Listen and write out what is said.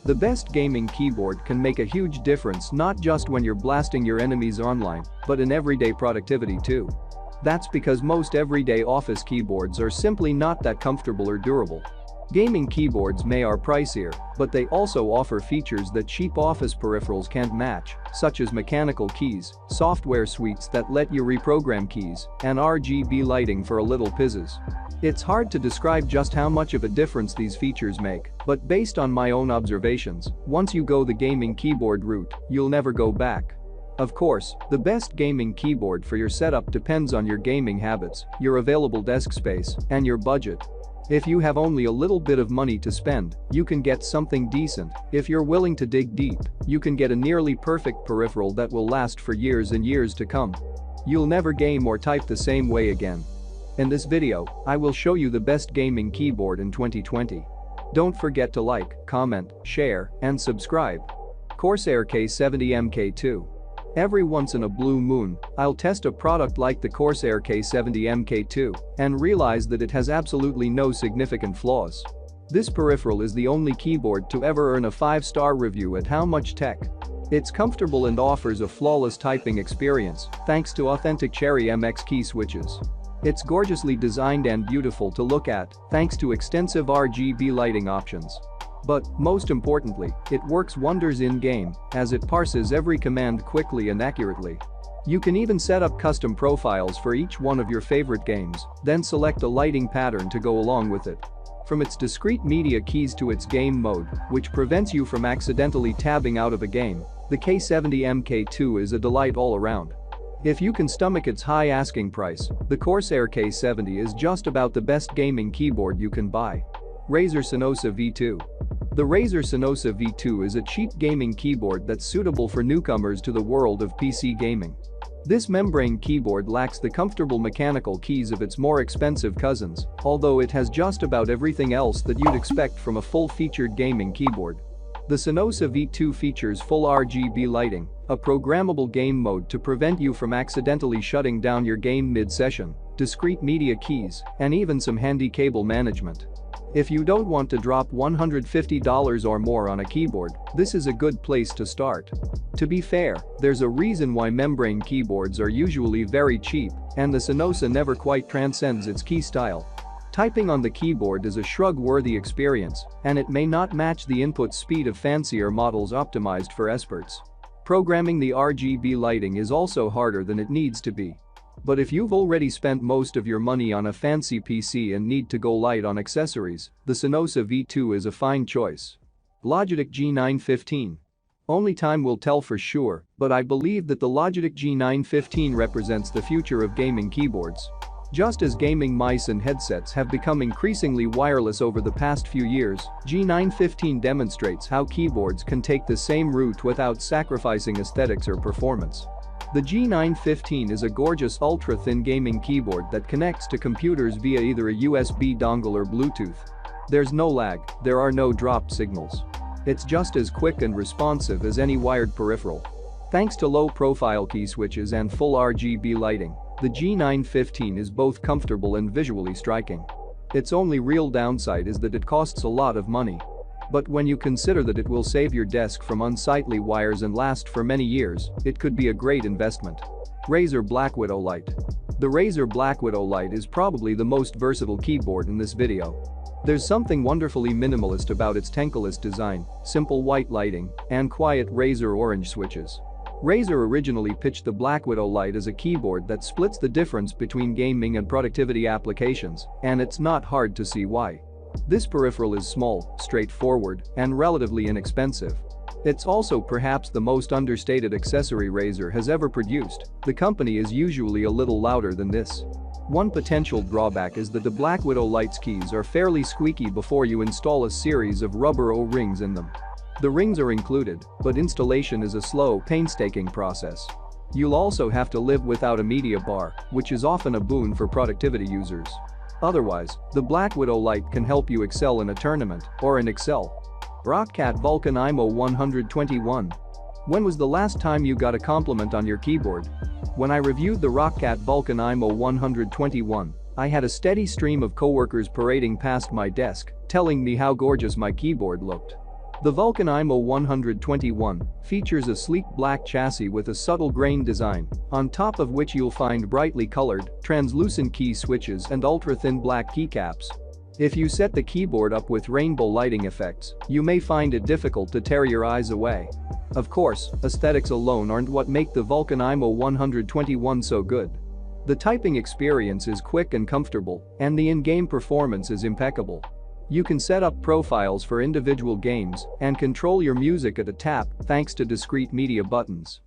The best gaming keyboard can make a huge difference not just when you're blasting your enemies online, but in everyday productivity too. That's because most everyday office keyboards are simply not that comfortable or durable. Gaming keyboards may are pricier, but they also offer features that cheap office peripherals can't match, such as mechanical keys, software suites that let you reprogram keys, and RGB lighting for a little pizzazz. It's hard to describe just how much of a difference these features make, but based on my own observations, once you go the gaming keyboard route, you'll never go back. Of course, the best gaming keyboard for your setup depends on your gaming habits, your available desk space, and your budget. If you have only a little bit of money to spend, you can get something decent. If you're willing to dig deep, you can get a nearly perfect peripheral that will last for years and years to come. You'll never game or type the same way again. In this video, I will show you the best gaming keyboard in 2020. Don't forget to like, comment, share, and subscribe. Corsair K70 MK2. Every once in a blue moon, I'll test a product like the Corsair K70 MK2 and realize that it has absolutely no significant flaws. This peripheral is the only keyboard to ever earn a 5-star review at How Much Tech. It's comfortable and offers a flawless typing experience thanks to authentic Cherry MX key switches. It's gorgeously designed and beautiful to look at thanks to extensive RGB lighting options. But, most importantly, it works wonders in-game, as it parses every command quickly and accurately. You can even set up custom profiles for each one of your favorite games, then select a lighting pattern to go along with it. From its discrete media keys to its game mode, which prevents you from accidentally tabbing out of a game, the K70 MK2 is a delight all around. If you can stomach its high asking price, the Corsair K70 is just about the best gaming keyboard you can buy. Razer Cynosa V2. The Razer Cynosa V2 is a cheap gaming keyboard that's suitable for newcomers to the world of PC gaming. This membrane keyboard lacks the comfortable mechanical keys of its more expensive cousins, although it has just about everything else that you'd expect from a full-featured gaming keyboard. The Cynosa V2 features full RGB lighting, a programmable game mode to prevent you from accidentally shutting down your game mid-session, discrete media keys, and even some handy cable management. If you don't want to drop $150 or more on a keyboard, this is a good place to start. To be fair, there's a reason why membrane keyboards are usually very cheap, and the Cynosa never quite transcends its key style. Typing on the keyboard is a shrug-worthy experience, and it may not match the input speed of fancier models optimized for experts. Programming the RGB lighting is also harder than it needs to be. But if you've already spent most of your money on a fancy PC and need to go light on accessories, the Cynosa V2 is a fine choice. Logitech G915. Only time will tell for sure, but I believe that the Logitech G915 represents the future of gaming keyboards. Just as gaming mice and headsets have become increasingly wireless over the past few years, G915 demonstrates how keyboards can take the same route without sacrificing aesthetics or performance. The G915 is a gorgeous ultra-thin gaming keyboard that connects to computers via either a USB dongle or Bluetooth. There's no lag, there are no drop signals. It's just as quick and responsive as any wired peripheral. Thanks to low-profile key switches and full RGB lighting, the G915 is both comfortable and visually striking. Its only real downside is that it costs a lot of money. But when you consider that it will save your desk from unsightly wires and last for many years, it could be a great investment. Razer Black Widow Lite. The Razer Black Widow Lite is probably the most versatile keyboard in this video. There's something wonderfully minimalist about its Tenkeyless design, simple white lighting, and quiet Razer orange switches. Razer originally pitched the Black Widow Lite as a keyboard that splits the difference between gaming and productivity applications, and it's not hard to see why. This peripheral is small, straightforward, and relatively inexpensive. It's also perhaps the most understated accessory Razer has ever produced. The company is usually a little louder than this. One potential drawback is that the Black Widow Lite's keys are fairly squeaky before you install a series of rubber O-rings in them. The rings are included, but installation is a slow, painstaking process. You'll also have to live without a media bar, which is often a boon for productivity users. Otherwise, the Black Widow Lite can help you excel in a tournament or in Excel. Rockcat Vulcan Aimo 121. When was the last time you got a compliment on your keyboard? When I reviewed the Rockcat Vulcan Aimo 121, I had a steady stream of coworkers parading past my desk, telling me how gorgeous my keyboard looked. The Vulcan Aimo 121 features a sleek black chassis with a subtle grain design, on top of which you'll find brightly colored, translucent key switches and ultra-thin black keycaps. If you set the keyboard up with rainbow lighting effects, you may find it difficult to tear your eyes away. Of course, aesthetics alone aren't what make the Vulcan Aimo 121 so good. The typing experience is quick and comfortable, and the in-game performance is impeccable. You can set up profiles for individual games and control your music at a tap thanks to discrete media buttons.